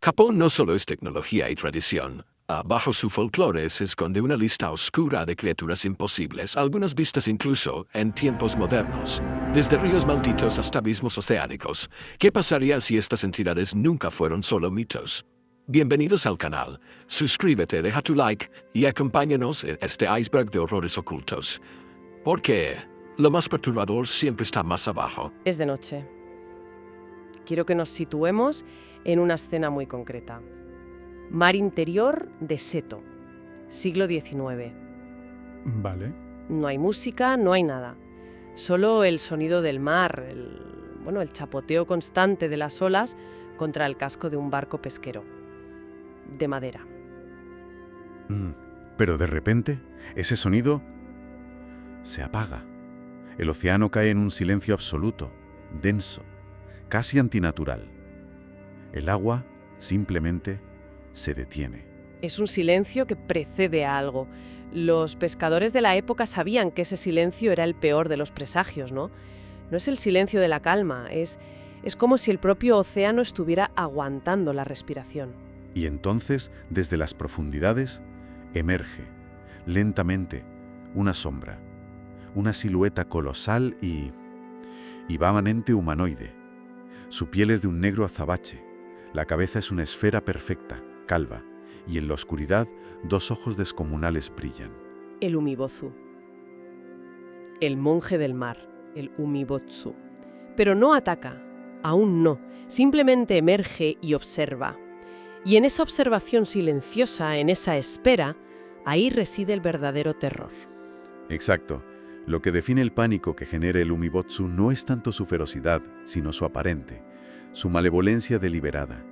Japón no solo es tecnología y tradición. Bajo su folclore se esconde una lista oscura de criaturas imposibles, algunas vistas incluso en tiempos modernos. Desde ríos malditos hasta abismos oceánicos. ¿Qué pasaría si estas entidades nunca fueron solo mitos? Bienvenidos al canal. Suscríbete, deja tu like y acompáñanos en este iceberg de horrores ocultos. Porque lo más perturbador siempre está más abajo. Es de noche. Quiero que nos situemos en una escena muy concreta. Mar interior de Seto, siglo XIX. Vale. No hay música, no hay nada. Solo el sonido del mar, el chapoteo constante de las olas contra el casco de un barco pesquero. De madera. Pero de repente, ese sonido se apaga. El océano cae en un silencio absoluto, denso, casi antinatural. El agua simplemente se detiene. Es un silencio que precede a algo. Los pescadores de la época sabían que ese silencio era el peor de los presagios, ¿no? No es el silencio de la calma, es como si el propio océano estuviera aguantando la respiración. Y entonces, desde las profundidades, emerge, lentamente, una sombra, una silueta colosal y vagamente humanoide. Su piel es de un negro azabache, la cabeza es una esfera perfecta, calva, y en la oscuridad dos ojos descomunales brillan. El Umibotsu. El monje del mar, el Umibotsu. Pero no ataca, aún no, simplemente emerge y observa. Y en esa observación silenciosa, en esa espera, ahí reside el verdadero terror. Exacto. Lo que define el pánico que genera el Umibotsu no es tanto su ferocidad, sino su aparente, su malevolencia deliberada.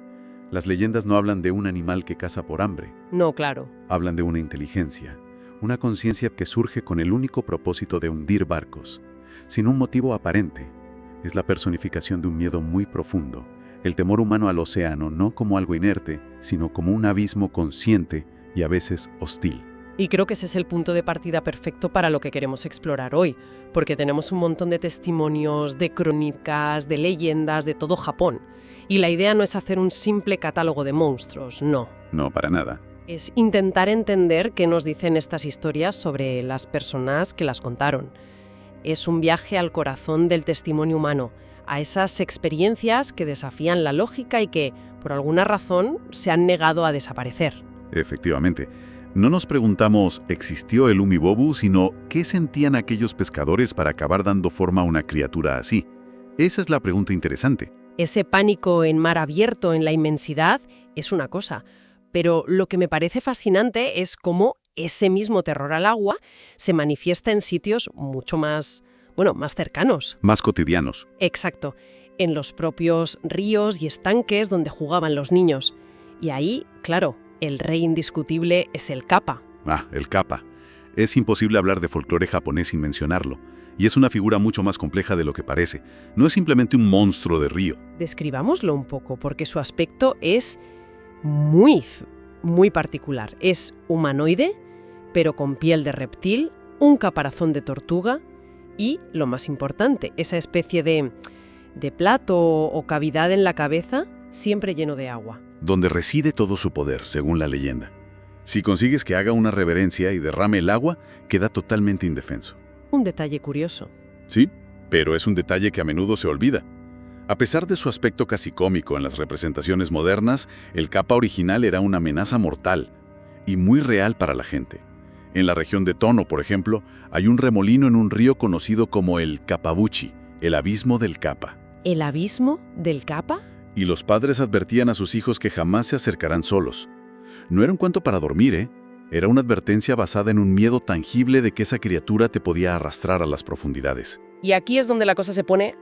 Las leyendas no hablan de un animal que caza por hambre. No, claro. Hablan de una inteligencia, una conciencia que surge con el único propósito de hundir barcos, sin un motivo aparente. Es la personificación de un miedo muy profundo, el temor humano al océano no como algo inerte, sino como un abismo consciente y a veces hostil. Y creo que ese es el punto de partida perfecto para lo que queremos explorar hoy, porque tenemos un montón de testimonios, de crónicas, de leyendas de todo Japón. Y la idea no es hacer un simple catálogo de monstruos, no. No, para nada. Es intentar entender qué nos dicen estas historias sobre las personas que las contaron. Es un viaje al corazón del testimonio humano, a esas experiencias que desafían la lógica y que, por alguna razón, se han negado a desaparecer. Efectivamente. No nos preguntamos, ¿existió el Umibobu?, sino ¿qué sentían aquellos pescadores para acabar dando forma a una criatura así? Esa es la pregunta interesante. Ese pánico en mar abierto, en la inmensidad, es una cosa. Pero lo que me parece fascinante es cómo ese mismo terror al agua se manifiesta en sitios mucho más cercanos. Más cotidianos. Exacto. En los propios ríos y estanques donde jugaban los niños. Y ahí, claro, el rey indiscutible es el kappa. El kappa. Es imposible hablar de folclore japonés sin mencionarlo. Y es una figura mucho más compleja de lo que parece. No es simplemente un monstruo de río. Describámoslo un poco, porque su aspecto es muy particular. Es humanoide, pero con piel de reptil, un caparazón de tortuga y, lo más importante, esa especie de plato o cavidad en la cabeza siempre lleno de agua. Donde reside todo su poder, según la leyenda. Si consigues que haga una reverencia y derrame el agua, queda totalmente indefenso. Un detalle curioso. Sí, pero es un detalle que a menudo se olvida. A pesar de su aspecto casi cómico en las representaciones modernas, el kappa original era una amenaza mortal y muy real para la gente. En la región de Tono, por ejemplo, hay un remolino en un río conocido como el Kappabuchi, el abismo del kappa. ¿El abismo del kappa? Y los padres advertían a sus hijos que jamás se acercarán solos. No era un cuento para dormir, ¿eh? Era una advertencia basada en un miedo tangible de que esa criatura te podía arrastrar a las profundidades. Y aquí es donde la cosa se pone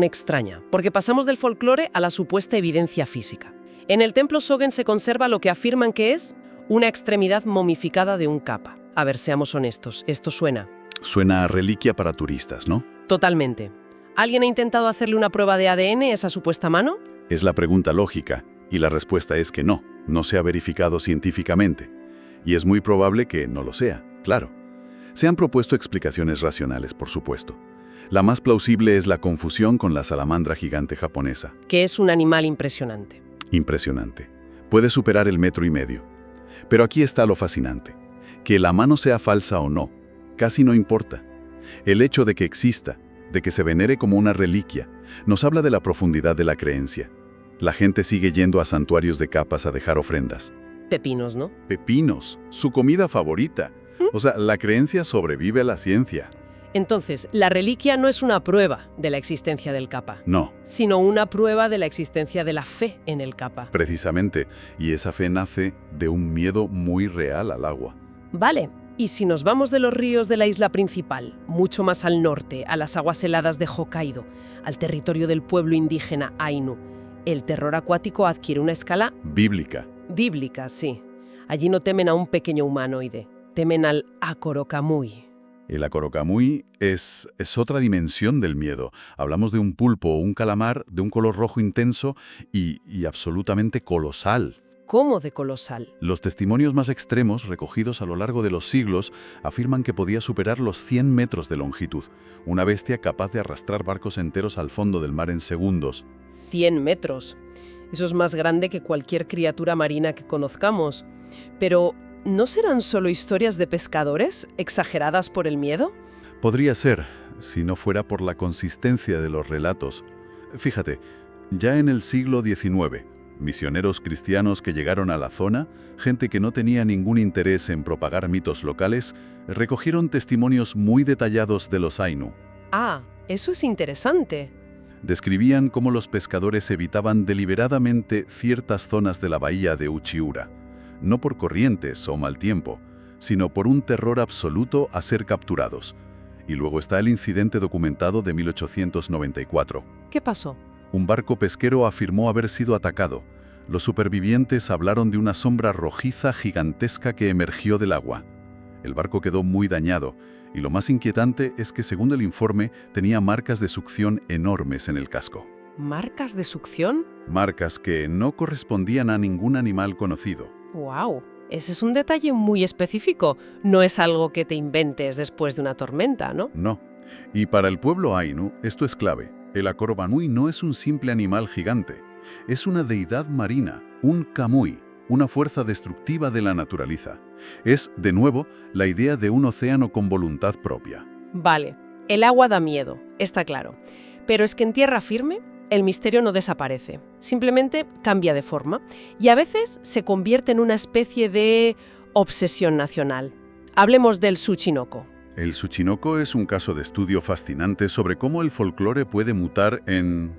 extraña, porque pasamos del folclore a la supuesta evidencia física. En el templo Sogen se conserva lo que afirman que es una extremidad momificada de un kappa. A ver, seamos honestos, esto suena. Suena a reliquia para turistas, ¿no? Totalmente. ¿Alguien ha intentado hacerle una prueba de ADN a esa supuesta mano? Es la pregunta lógica, y la respuesta es que no se ha verificado científicamente. Y es muy probable que no lo sea, claro. Se han propuesto explicaciones racionales, por supuesto. La más plausible es la confusión con la salamandra gigante japonesa. Que es un animal impresionante. Impresionante. Puede superar el 1,5 metros. Pero aquí está lo fascinante. Que la mano sea falsa o no, casi no importa. El hecho de que exista, de que se venere como una reliquia, nos habla de la profundidad de la creencia. La gente sigue yendo a santuarios de capas a dejar ofrendas. Pepinos, ¿no? Pepinos, su comida favorita. O sea, la creencia sobrevive a la ciencia. Entonces, la reliquia no es una prueba de la existencia del Kappa, No, sino una prueba de la existencia de la fe en el Kappa. precisamente. Y esa fe nace de un miedo muy real al agua. Vale, y si nos vamos de los ríos de la isla principal, mucho más al norte, a las aguas heladas de Hokkaido, al territorio del pueblo indígena Ainu, el terror acuático adquiere una escala Bíblica. bíblica, sí. Allí no temen a un pequeño humanoide, temen al Akorokamui. El Akorokamui es otra dimensión del miedo. Hablamos de un pulpo o un calamar de un color rojo intenso y absolutamente colosal. ¿Cómo de colosal? Los testimonios más extremos, recogidos a lo largo de los siglos, afirman que podía superar los 100 metros de longitud, una bestia capaz de arrastrar barcos enteros al fondo del mar en segundos. 100 metros. Eso es más grande que cualquier criatura marina que conozcamos. Pero, ¿no serán solo historias de pescadores, exageradas por el miedo? Podría ser, si no fuera por la consistencia de los relatos. Fíjate, ya en el siglo XIX, misioneros cristianos que llegaron a la zona, gente que no tenía ningún interés en propagar mitos locales, recogieron testimonios muy detallados de los Ainu. Ah, eso es interesante. Describían cómo los pescadores evitaban deliberadamente ciertas zonas de la bahía de Uchiura, no por corrientes o mal tiempo, sino por un terror absoluto a ser capturados. Y luego está el incidente documentado de 1894. ¿Qué pasó? Un barco pesquero afirmó haber sido atacado. Los supervivientes hablaron de una sombra rojiza gigantesca que emergió del agua. El barco quedó muy dañado, y lo más inquietante es que, según el informe, tenía marcas de succión enormes en el casco. ¿Marcas de succión? Marcas que no correspondían a ningún animal conocido. ¡Wow! Ese es un detalle muy específico. No es algo que te inventes después de una tormenta, ¿no? No. Y para el pueblo Ainu, esto es clave. El Akorokamui no es un simple animal gigante. Es una deidad marina, un kamui, una fuerza destructiva de la naturaleza. Es, de nuevo, la idea de un océano con voluntad propia. Vale, el agua da miedo, está claro. Pero es que en tierra firme, el misterio no desaparece. Simplemente cambia de forma. Y a veces se convierte en una especie de obsesión nacional. Hablemos del Tsuchinoko. El Tsuchinoko es un caso de estudio fascinante sobre cómo el folclore puede mutar en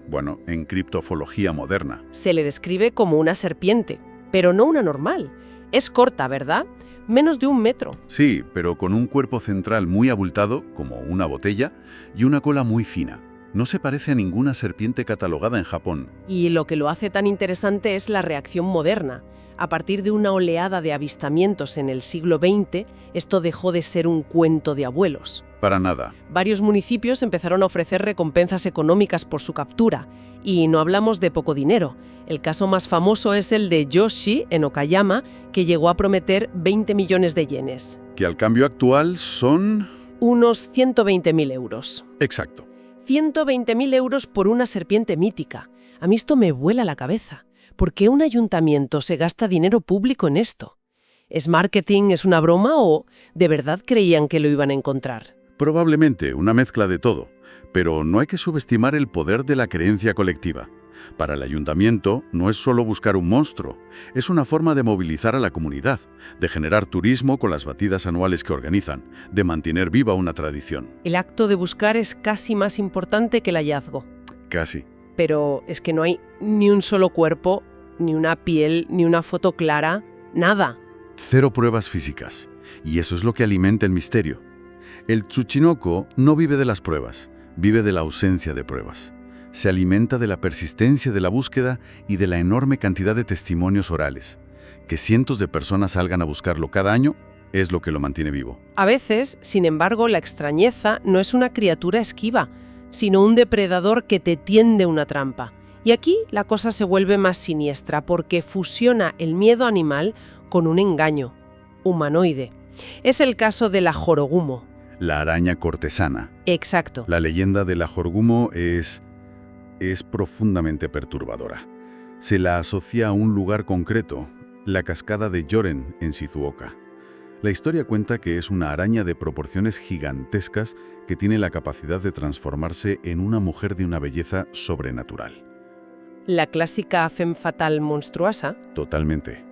criptozoología moderna. Se le describe como una serpiente, pero no una normal. Es corta, ¿verdad? Menos de 1 metro. Sí, pero con un cuerpo central muy abultado, como una botella, y una cola muy fina. No se parece a ninguna serpiente catalogada en Japón. Y lo que lo hace tan interesante es la reacción moderna. A partir de una oleada de avistamientos en el siglo XX, esto dejó de ser un cuento de abuelos. Para nada. Varios municipios empezaron a ofrecer recompensas económicas por su captura. Y no hablamos de poco dinero. El caso más famoso es el de Yoshi, en Okayama, que llegó a prometer 20 millones de yenes. Que al cambio actual son... Unos 120.000 euros. Exacto. 120.000 euros por una serpiente mítica. A mí esto me vuela la cabeza. ¿Por qué un ayuntamiento se gasta dinero público en esto? ¿Es marketing, es una broma o de verdad creían que lo iban a encontrar? Probablemente una mezcla de todo, pero no hay que subestimar el poder de la creencia colectiva. Para el ayuntamiento no es solo buscar un monstruo, es una forma de movilizar a la comunidad, de generar turismo con las batidas anuales que organizan, de mantener viva una tradición. El acto de buscar es casi más importante que el hallazgo. Casi. Pero es que no hay ni un solo cuerpo, ni una piel, ni una foto clara, nada. 0 pruebas físicas. Y eso es lo que alimenta el misterio. El Tsuchinoko no vive de las pruebas, vive de la ausencia de pruebas. Se alimenta de la persistencia de la búsqueda y de la enorme cantidad de testimonios orales. Que cientos de personas salgan a buscarlo cada año es lo que lo mantiene vivo. A veces, sin embargo, la extrañeza no es una criatura esquiva, sino un depredador que te tiende una trampa. Y aquí la cosa se vuelve más siniestra porque fusiona el miedo animal con un engaño humanoide. Es el caso de la Jorogumo. La araña cortesana. Exacto. La leyenda de la Jorogumo es profundamente perturbadora. Se la asocia a un lugar concreto, la cascada de Yoren en Shizuoka. La historia cuenta que es una araña de proporciones gigantescas que tiene la capacidad de transformarse en una mujer de una belleza sobrenatural. La clásica femme fatale monstruosa. Totalmente.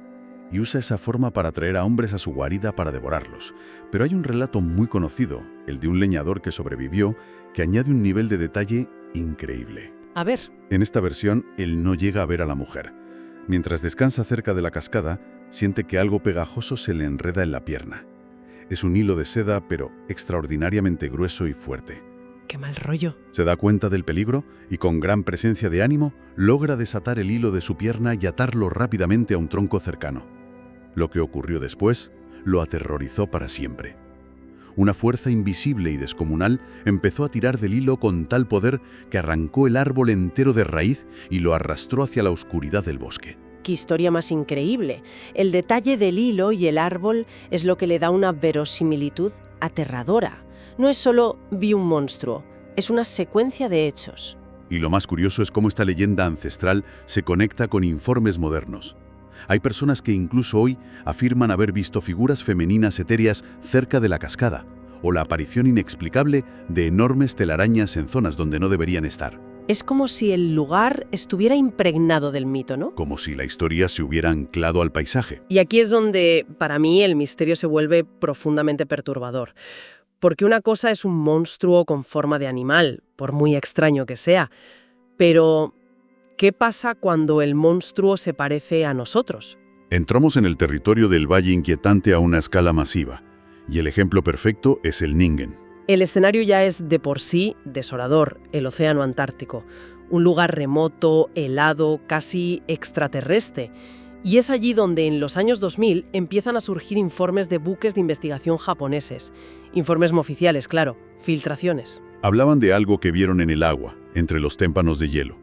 Y usa esa forma para atraer a hombres a su guarida para devorarlos. Pero hay un relato muy conocido, el de un leñador que sobrevivió, que añade un nivel de detalle increíble. A ver. En esta versión, él no llega a ver a la mujer. Mientras descansa cerca de la cascada, siente que algo pegajoso se le enreda en la pierna. Es un hilo de seda, pero extraordinariamente grueso y fuerte. ¡Qué mal rollo! Se da cuenta del peligro y, con gran presencia de ánimo, logra desatar el hilo de su pierna y atarlo rápidamente a un tronco cercano. Lo que ocurrió después lo aterrorizó para siempre. Una fuerza invisible y descomunal empezó a tirar del hilo con tal poder que arrancó el árbol entero de raíz y lo arrastró hacia la oscuridad del bosque. ¡Qué historia más increíble! El detalle del hilo y el árbol es lo que le da una verosimilitud aterradora. No es solo vi un monstruo, es una secuencia de hechos. Y lo más curioso es cómo esta leyenda ancestral se conecta con informes modernos. Hay personas que incluso hoy afirman haber visto figuras femeninas etéreas cerca de la cascada, o la aparición inexplicable de enormes telarañas en zonas donde no deberían estar. Es como si el lugar estuviera impregnado del mito, ¿no? Como si la historia se hubiera anclado al paisaje. Y aquí es donde, para mí, el misterio se vuelve profundamente perturbador. Porque una cosa es un monstruo con forma de animal, por muy extraño que sea, pero ¿qué pasa cuando el monstruo se parece a nosotros? Entramos en el territorio del valle inquietante a una escala masiva, y el ejemplo perfecto es el Ningen. El escenario ya es de por sí desolador, el océano Antártico, un lugar remoto, helado, casi extraterrestre. Y es allí donde en los años 2000 empiezan a surgir informes de buques de investigación japoneses. Informes no oficiales, claro, filtraciones. Hablaban de algo que vieron en el agua, entre los témpanos de hielo.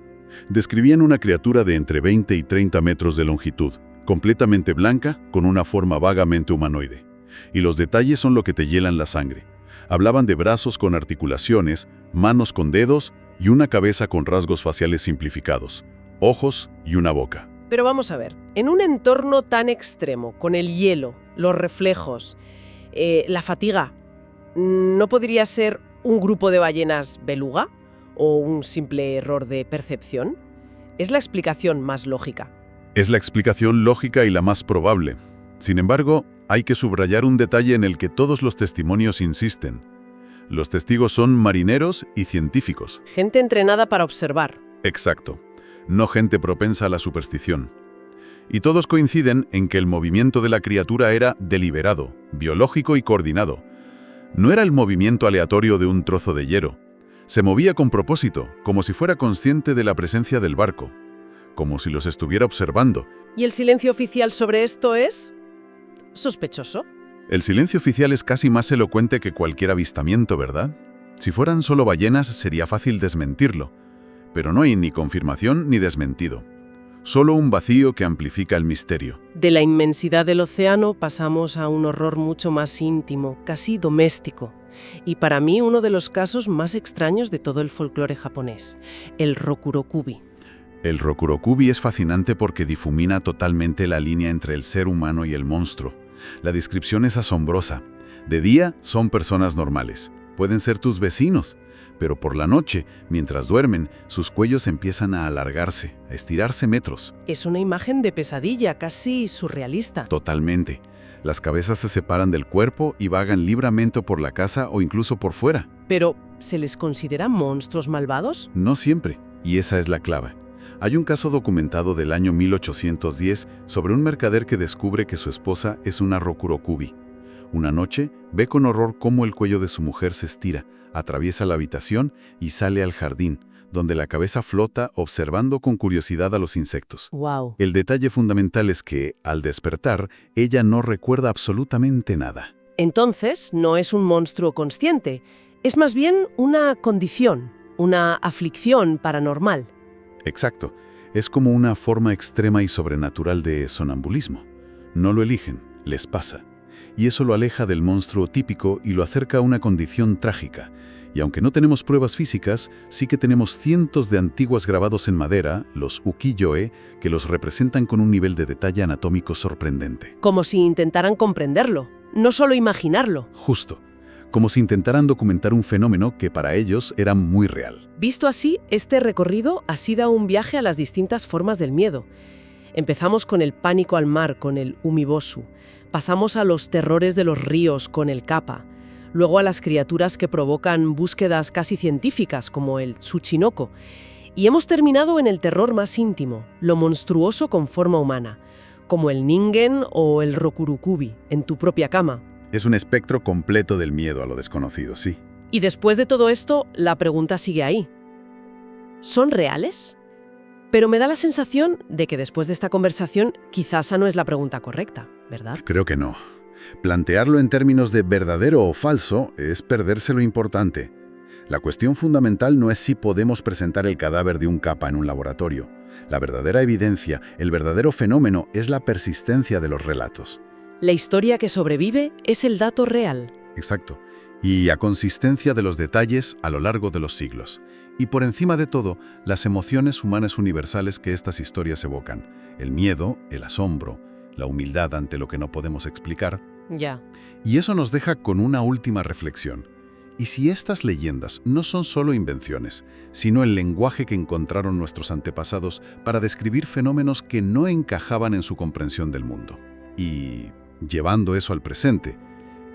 Describían una criatura de entre 20 y 30 metros de longitud, completamente blanca, con una forma vagamente humanoide. Y los detalles son lo que te hielan la sangre. Hablaban de brazos con articulaciones, manos con dedos y una cabeza con rasgos faciales simplificados, ojos y una boca. Pero vamos a ver, en un entorno tan extremo, con el hielo, los reflejos, la fatiga, ¿no podría ser un grupo de ballenas beluga o un simple error de percepción? Es la explicación más lógica. Es la explicación lógica y la más probable. Sin embargo, hay que subrayar un detalle en el que todos los testimonios insisten. Los testigos son marineros y científicos. Gente entrenada para observar. Exacto. No gente propensa a la superstición. Y todos coinciden en que el movimiento de la criatura era deliberado, biológico y coordinado. No era el movimiento aleatorio de un trozo de hielo. Se movía con propósito, como si fuera consciente de la presencia del barco, como si los estuviera observando. ¿Y el silencio oficial sobre esto es sospechoso? El silencio oficial es casi más elocuente que cualquier avistamiento, ¿verdad? Si fueran solo ballenas sería fácil desmentirlo. Pero no hay ni confirmación ni desmentido. Solo un vacío que amplifica el misterio. De la inmensidad del océano pasamos a un horror mucho más íntimo, casi doméstico. Y para mí uno de los casos más extraños de todo el folclore japonés, el Rokurokubi. El Rokurokubi es fascinante porque difumina totalmente la línea entre el ser humano y el monstruo. La descripción es asombrosa. De día son personas normales. Pueden ser tus vecinos. Pero por la noche, mientras duermen, sus cuellos empiezan a alargarse, a estirarse metros. Es una imagen de pesadilla, casi surrealista. Totalmente. Las cabezas se separan del cuerpo y vagan libremente por la casa o incluso por fuera. Pero, ¿se les considera monstruos malvados? No siempre, y esa es la clave. Hay un caso documentado del año 1810 sobre un mercader que descubre que su esposa es una Rokurokubi. Una noche, ve con horror cómo el cuello de su mujer se estira, atraviesa la habitación y sale al jardín, donde la cabeza flota observando con curiosidad a los insectos. Wow. El detalle fundamental es que, al despertar, ella no recuerda absolutamente nada. Entonces, no es un monstruo consciente, es más bien una condición, una aflicción paranormal. Exacto. Es como una forma extrema y sobrenatural de sonambulismo. No lo eligen, les pasa. Y eso lo aleja del monstruo típico y lo acerca a una condición trágica, Y aunque no tenemos pruebas físicas, sí que tenemos cientos de antiguos grabados en madera, los ukiyo-e, que los representan con un nivel de detalle anatómico sorprendente. Como si intentaran comprenderlo, no solo imaginarlo. Justo, como si intentaran documentar un fenómeno que para ellos era muy real. Visto así, este recorrido ha sido un viaje a las distintas formas del miedo. Empezamos con el pánico al mar, con el umibosu. Pasamos a los terrores de los ríos, con el kappa. Luego a las criaturas que provocan búsquedas casi científicas, como el tsuchinoko. Y hemos terminado en el terror más íntimo, lo monstruoso con forma humana, como el ningen o el rokurukubi, en tu propia cama. Es un espectro completo del miedo a lo desconocido, sí. Y después de todo esto, la pregunta sigue ahí. ¿Son reales? Pero me da la sensación de que después de esta conversación, quizás esa no es la pregunta correcta, ¿verdad? Creo que no. Plantearlo en términos de verdadero o falso es perderse lo importante. La cuestión fundamental no es si podemos presentar el cadáver de un kappa en un laboratorio. La verdadera evidencia, el verdadero fenómeno, es la persistencia de los relatos. La historia que sobrevive es el dato real. Exacto. Y la consistencia de los detalles a lo largo de los siglos. Y por encima de todo, las emociones humanas universales que estas historias evocan. El miedo, el asombro, la humildad ante lo que no podemos explicar. Ya. Y eso nos deja con una última reflexión. ¿Y si estas leyendas no son solo invenciones, sino el lenguaje que encontraron nuestros antepasados para describir fenómenos que no encajaban en su comprensión del mundo? Y, llevando eso al presente,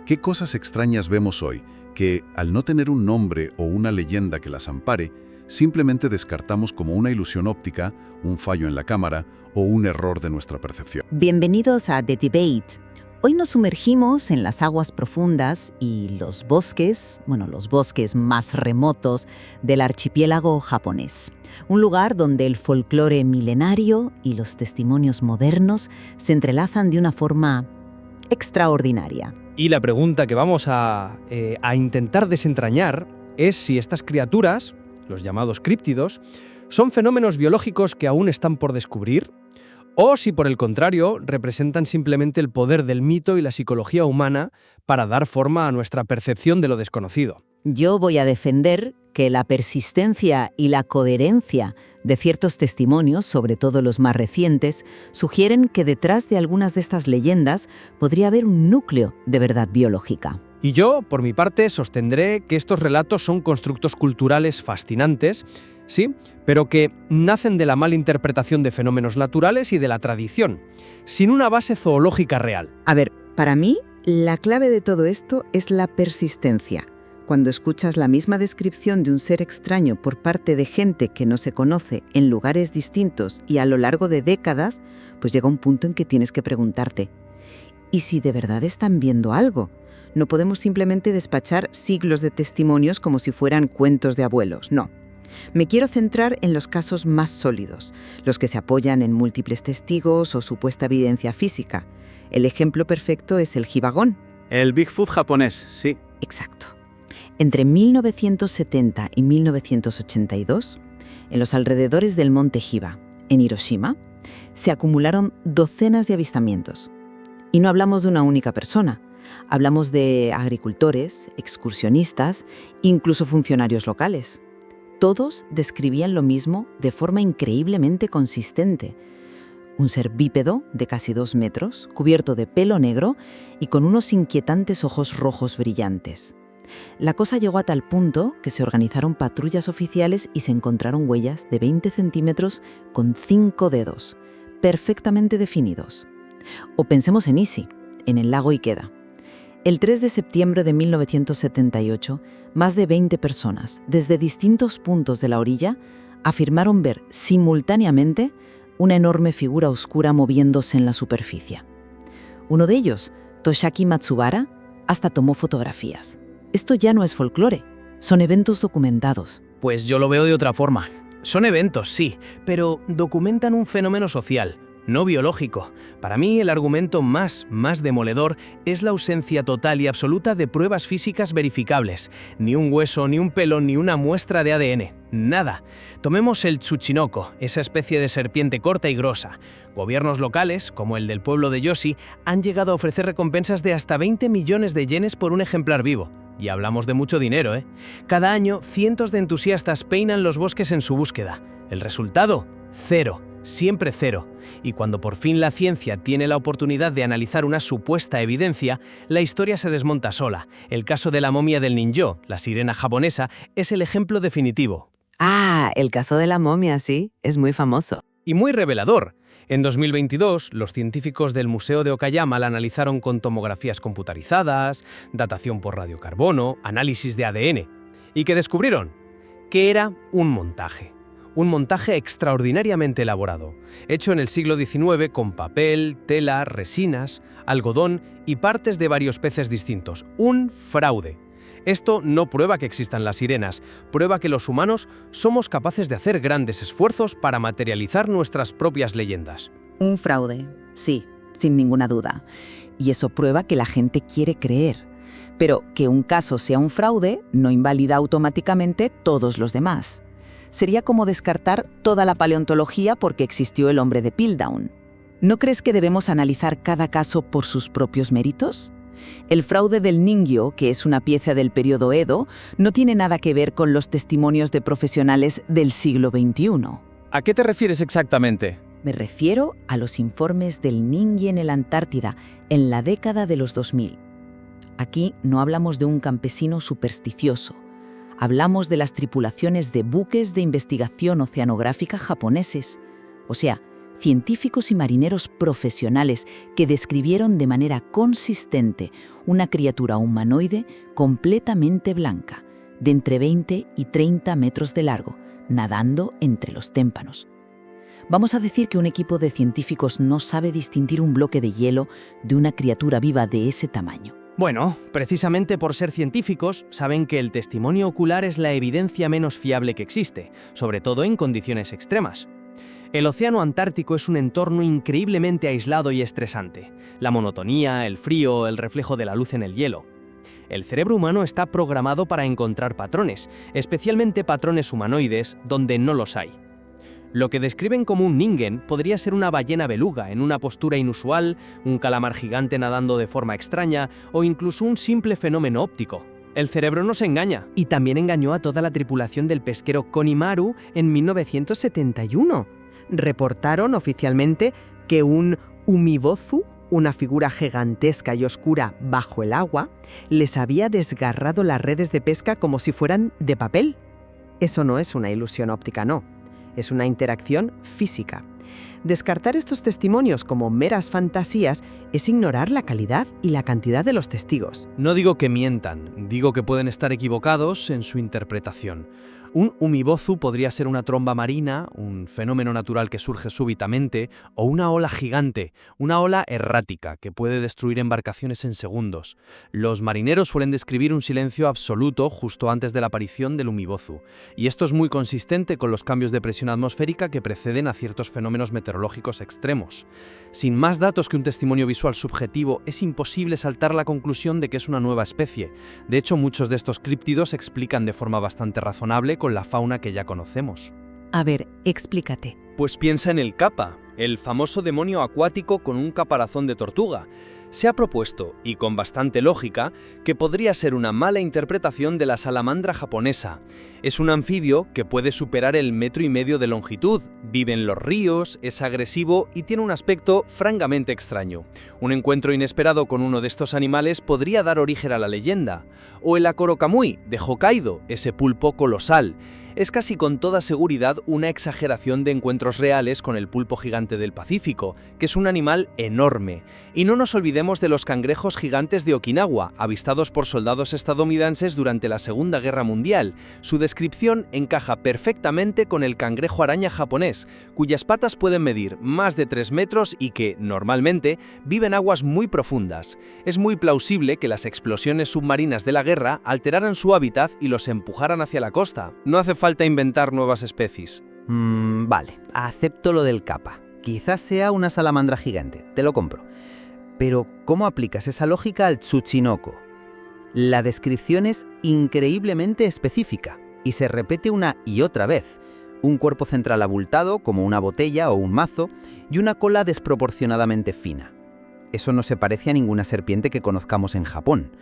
¿qué cosas extrañas vemos hoy que, al no tener un nombre o una leyenda que las ampare, simplemente descartamos como una ilusión óptica, un fallo en la cámara o un error de nuestra percepción? Bienvenidos a The Debate. Hoy nos sumergimos en las aguas profundas y los bosques más remotos del archipiélago japonés. Un lugar donde el folclore milenario y los testimonios modernos se entrelazan de una forma extraordinaria. Y la pregunta que vamos a intentar desentrañar es si estas criaturas, los llamados críptidos, son fenómenos biológicos que aún están por descubrir, o si por el contrario representan simplemente el poder del mito y la psicología humana para dar forma a nuestra percepción de lo desconocido. Yo voy a defender que la persistencia y la coherencia de ciertos testimonios, sobre todo los más recientes, sugieren que detrás de algunas de estas leyendas podría haber un núcleo de verdad biológica. Y yo, por mi parte, sostendré que estos relatos son constructos culturales fascinantes, sí, pero que nacen de la mala interpretación de fenómenos naturales y de la tradición, sin una base zoológica real. A ver, para mí, la clave de todo esto es la persistencia. Cuando escuchas la misma descripción de un ser extraño por parte de gente que no se conoce en lugares distintos y a lo largo de décadas, pues llega un punto en que tienes que preguntarte, ¿y si de verdad están viendo algo? No podemos simplemente despachar siglos de testimonios como si fueran cuentos de abuelos, no. Me quiero centrar en los casos más sólidos, los que se apoyan en múltiples testigos o supuesta evidencia física. El ejemplo perfecto es el Hibagón. El Bigfoot japonés, sí. Exacto. Entre 1970 y 1982, en los alrededores del monte Hiba, en Hiroshima, se acumularon docenas de avistamientos. Y no hablamos de una única persona, hablamos de agricultores, excursionistas, incluso funcionarios locales. Todos describían lo mismo de forma increíblemente consistente. Un ser bípedo de casi 2 metros, cubierto de pelo negro y con unos inquietantes ojos rojos brillantes. La cosa llegó a tal punto que se organizaron patrullas oficiales y se encontraron huellas de 20 centímetros con 5 dedos, perfectamente definidos. O pensemos en Isi, en el lago Ikeda. El 3 de septiembre de 1978, más de 20 personas, desde distintos puntos de la orilla, afirmaron ver simultáneamente una enorme figura oscura moviéndose en la superficie. Uno de ellos, Toshiaki Matsubara, hasta tomó fotografías. Esto ya no es folclore, son eventos documentados. Pues yo lo veo de otra forma. Son eventos, sí, pero documentan un fenómeno social, no biológico. Para mí, el argumento más demoledor es la ausencia total y absoluta de pruebas físicas verificables. Ni un hueso, ni un pelo, ni una muestra de ADN. Nada. Tomemos el tsuchinoko, esa especie de serpiente corta y grosa. Gobiernos locales, como el del pueblo de Yoshi, han llegado a ofrecer recompensas de hasta 20 millones de yenes por un ejemplar vivo. Y hablamos de mucho dinero, ¿eh? Cada año, cientos de entusiastas peinan los bosques en su búsqueda. ¿El resultado? Cero. Siempre cero. Y cuando por fin la ciencia tiene la oportunidad de analizar una supuesta evidencia, la historia se desmonta sola. El caso de la momia del Ninjō, la sirena japonesa, es el ejemplo definitivo. Ah, el caso de la momia, sí, es muy famoso. Y muy revelador. En 2022, los científicos del Museo de Okayama la analizaron con tomografías computarizadas, datación por radiocarbono, análisis de ADN. ¿Y qué descubrieron? Que era un montaje. Un montaje extraordinariamente elaborado, hecho en el siglo XIX con papel, tela, resinas, algodón y partes de varios peces distintos. Un fraude. Esto no prueba que existan las sirenas, prueba que los humanos somos capaces de hacer grandes esfuerzos para materializar nuestras propias leyendas. Un fraude, sí, sin ninguna duda. Y eso prueba que la gente quiere creer. Pero que un caso sea un fraude no invalida automáticamente todos los demás. Sería como descartar toda la paleontología porque existió el hombre de Piltdown. ¿No crees que debemos analizar cada caso por sus propios méritos? El fraude del Ningyo, que es una pieza del periodo Edo, no tiene nada que ver con los testimonios de profesionales del siglo XXI. ¿A qué te refieres exactamente? Me refiero a los informes del Ningye en la Antártida en la década de los 2000. Aquí no hablamos de un campesino supersticioso. Hablamos de las tripulaciones de buques de investigación oceanográfica japoneses, o sea, científicos y marineros profesionales que describieron de manera consistente una criatura humanoide completamente blanca, de entre 20 y 30 metros de largo, nadando entre los témpanos. Vamos a decir que un equipo de científicos no sabe distinguir un bloque de hielo de una criatura viva de ese tamaño. Bueno, precisamente por ser científicos, saben que el testimonio ocular es la evidencia menos fiable que existe, sobre todo en condiciones extremas. El océano Antártico es un entorno increíblemente aislado y estresante. La monotonía, el frío, el reflejo de la luz en el hielo. El cerebro humano está programado para encontrar patrones, especialmente patrones humanoides donde no los hay. Lo que describen como un ningen podría ser una ballena beluga en una postura inusual, un calamar gigante nadando de forma extraña o incluso un simple fenómeno óptico. El cerebro nos engaña. Y también engañó a toda la tripulación del pesquero Konimaru en 1971. Reportaron oficialmente que un umibozu, una figura gigantesca y oscura bajo el agua, les había desgarrado las redes de pesca como si fueran de papel. Eso no es una ilusión óptica, no. Es una interacción física. Descartar estos testimonios como meras fantasías es ignorar la calidad y la cantidad de los testigos. No digo que mientan, digo que pueden estar equivocados en su interpretación. Un umibozu podría ser una tromba marina, un fenómeno natural que surge súbitamente, o una ola gigante, una ola errática que puede destruir embarcaciones en segundos. Los marineros suelen describir un silencio absoluto justo antes de la aparición del umibozu, y esto es muy consistente con los cambios de presión atmosférica que preceden a ciertos fenómenos meteorológicos extremos. Sin más datos que un testimonio visual subjetivo, es imposible saltar a la conclusión de que es una nueva especie. De hecho, muchos de estos críptidos se explican de forma bastante razonable con la fauna que ya conocemos. A ver, explícate. Pues piensa en el kappa, el famoso demonio acuático con un caparazón de tortuga. Se ha propuesto, y con bastante lógica, que podría ser una mala interpretación de la salamandra japonesa. Es un anfibio que puede superar el 1,5 metros de longitud, vive en los ríos, es agresivo y tiene un aspecto francamente extraño. Un encuentro inesperado con uno de estos animales podría dar origen a la leyenda. O el Akorokamui, de Hokkaido, ese pulpo colosal. Es casi con toda seguridad una exageración de encuentros reales con el pulpo gigante del Pacífico, que es un animal enorme. Y no nos olvidemos de los cangrejos gigantes de Okinawa, avistados por soldados estadounidenses durante la Segunda Guerra Mundial. Su descripción encaja perfectamente con el cangrejo araña japonés, cuyas patas pueden medir más de 3 metros y que, normalmente, vive en aguas muy profundas. Es muy plausible que las explosiones submarinas de la guerra alteraran su hábitat y los empujaran hacia la costa. No hace falta inventar nuevas especies. Vale, acepto lo del kappa. Quizás sea una salamandra gigante, te lo compro. Pero, ¿cómo aplicas esa lógica al tsuchinoko? La descripción es increíblemente específica y se repite una y otra vez. Un cuerpo central abultado, como una botella o un mazo, y una cola desproporcionadamente fina. Eso no se parece a ninguna serpiente que conozcamos en Japón.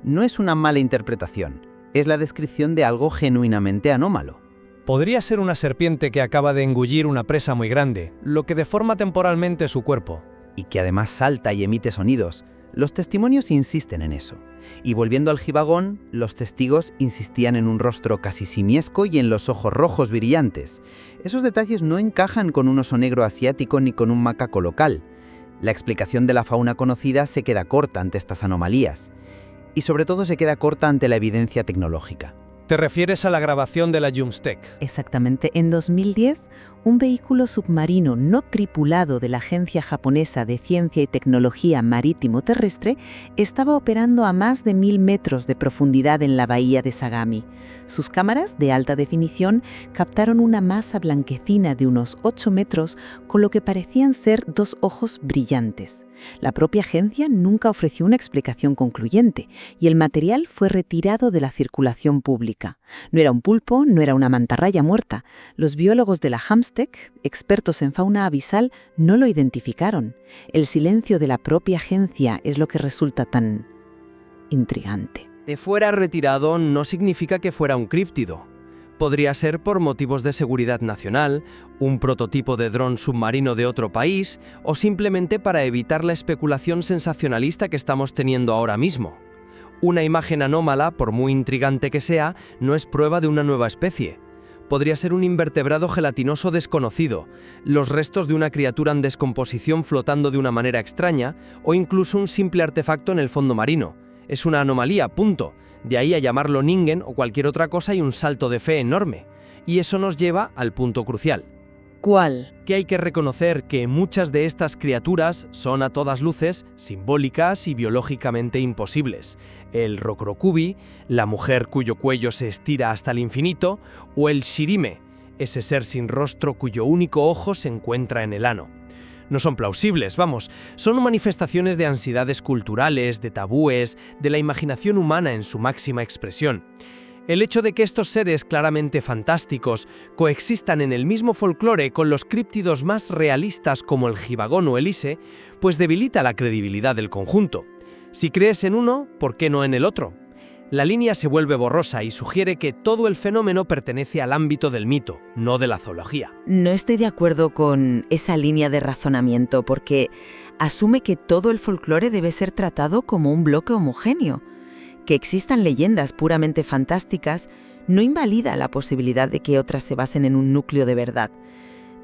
No es una mala interpretación, es la descripción de algo genuinamente anómalo. Podría ser una serpiente que acaba de engullir una presa muy grande, lo que deforma temporalmente su cuerpo. Y que además salta y emite sonidos. Los testimonios insisten en eso. Y volviendo al gibagón, los testigos insistían en un rostro casi simiesco y en los ojos rojos brillantes. Esos detalles no encajan con un oso negro asiático ni con un macaco local. La explicación de la fauna conocida se queda corta ante estas anomalías. Y sobre todo se queda corta ante la evidencia tecnológica. ¿Te refieres a la grabación de la JUMSTEC? Exactamente. En 2010, un vehículo submarino no tripulado de la Agencia Japonesa de Ciencia y Tecnología Marítimo Terrestre estaba operando a más de 1000 metros de profundidad en la bahía de Sagami. Sus cámaras de alta definición captaron una masa blanquecina de unos 8 metros con lo que parecían ser 2 ojos brillantes. La propia agencia nunca ofreció una explicación concluyente y el material fue retirado de la circulación pública. No era un pulpo, no era una mantarraya muerta. Los biólogos de la JUMSTEC, expertos en fauna abisal, no lo identificaron. El silencio de la propia agencia es lo que resulta tan intrigante. Que fuera retirado no significa que fuera un críptido. Podría ser por motivos de seguridad nacional, un prototipo de dron submarino de otro país o simplemente para evitar la especulación sensacionalista que estamos teniendo ahora mismo. Una imagen anómala, por muy intrigante que sea, no es prueba de una nueva especie. Podría ser un invertebrado gelatinoso desconocido, los restos de una criatura en descomposición flotando de una manera extraña o incluso un simple artefacto en el fondo marino. Es una anomalía, punto. De ahí a llamarlo ningen o cualquier otra cosa hay un salto de fe enorme. Y eso nos lleva al punto crucial. ¿Cuál? Que hay que reconocer que muchas de estas criaturas son a todas luces simbólicas y biológicamente imposibles. El Rokrokubi, la mujer cuyo cuello se estira hasta el infinito, o el Shirime, ese ser sin rostro cuyo único ojo se encuentra en el ano. No son plausibles, vamos, son manifestaciones de ansiedades culturales, de tabúes, de la imaginación humana en su máxima expresión. El hecho de que estos seres claramente fantásticos coexistan en el mismo folclore con los críptidos más realistas como el gibagón o el ise, pues debilita la credibilidad del conjunto. Si crees en uno, ¿por qué no en el otro? La línea se vuelve borrosa y sugiere que todo el fenómeno pertenece al ámbito del mito, no de la zoología. No estoy de acuerdo con esa línea de razonamiento porque asume que todo el folclore debe ser tratado como un bloque homogéneo. Que existan leyendas puramente fantásticas no invalida la posibilidad de que otras se basen en un núcleo de verdad.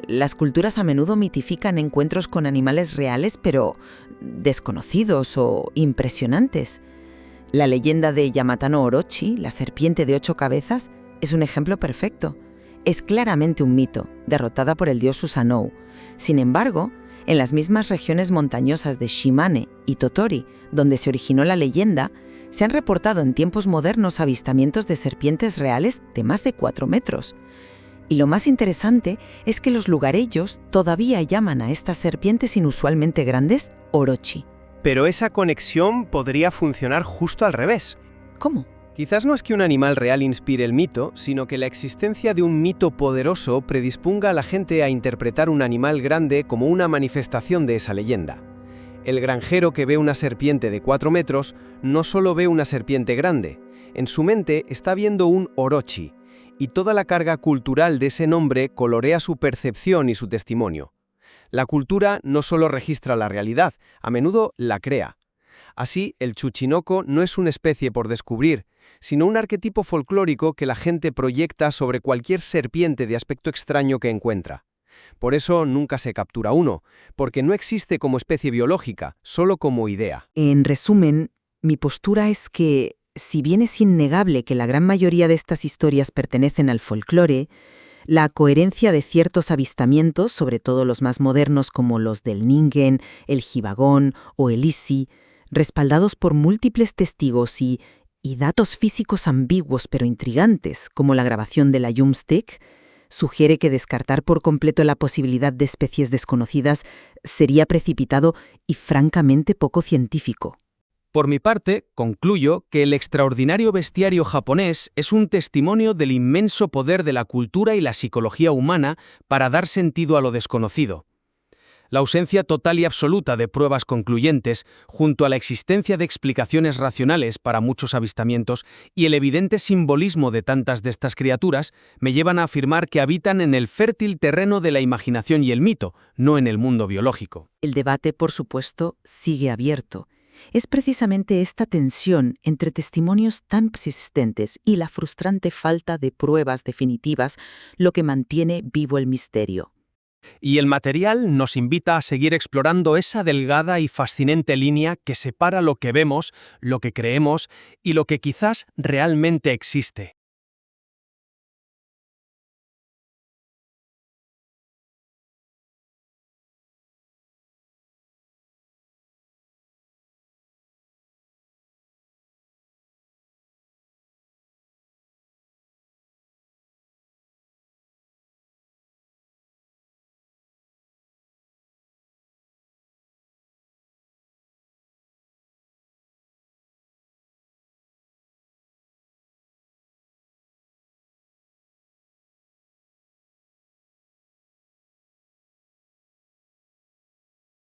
Las culturas a menudo mitifican encuentros con animales reales pero desconocidos o impresionantes. La leyenda de Yamata no Orochi, la serpiente de 8 cabezas, es un ejemplo perfecto. Es claramente un mito, derrotada por el dios Susanoo. Sin embargo, en las mismas regiones montañosas de Shimane y Totori, donde se originó la leyenda, se han reportado en tiempos modernos avistamientos de serpientes reales de más de 4 metros. Y lo más interesante es que los lugareños todavía llaman a estas serpientes inusualmente grandes Orochi. Pero esa conexión podría funcionar justo al revés. ¿Cómo? Quizás no es que un animal real inspire el mito, sino que la existencia de un mito poderoso predisponga a la gente a interpretar un animal grande como una manifestación de esa leyenda. El granjero que ve una serpiente de 4 metros no solo ve una serpiente grande, en su mente está viendo un Orochi, y toda la carga cultural de ese nombre colorea su percepción y su testimonio. La cultura no solo registra la realidad, a menudo la crea. Así, el Tsuchinoko no es una especie por descubrir, sino un arquetipo folclórico que la gente proyecta sobre cualquier serpiente de aspecto extraño que encuentra. Por eso nunca se captura uno, porque no existe como especie biológica, solo como idea. En resumen, mi postura es que, si bien es innegable que la gran mayoría de estas historias pertenecen al folclore, la coherencia de ciertos avistamientos, sobre todo los más modernos como los del ningen, el gibagón o el isi, respaldados por múltiples testigos y datos físicos ambiguos pero intrigantes, como la grabación de la JUMSTEC, sugiere que descartar por completo la posibilidad de especies desconocidas sería precipitado y francamente poco científico. Por mi parte, concluyo que el extraordinario bestiario japonés es un testimonio del inmenso poder de la cultura y la psicología humana para dar sentido a lo desconocido. La ausencia total y absoluta de pruebas concluyentes, junto a la existencia de explicaciones racionales para muchos avistamientos y el evidente simbolismo de tantas de estas criaturas, me llevan a afirmar que habitan en el fértil terreno de la imaginación y el mito, no en el mundo biológico. El debate, por supuesto, sigue abierto. Es precisamente esta tensión entre testimonios tan persistentes y la frustrante falta de pruebas definitivas lo que mantiene vivo el misterio. Y el material nos invita a seguir explorando esa delgada y fascinante línea que separa lo que vemos, lo que creemos y lo que quizás realmente existe.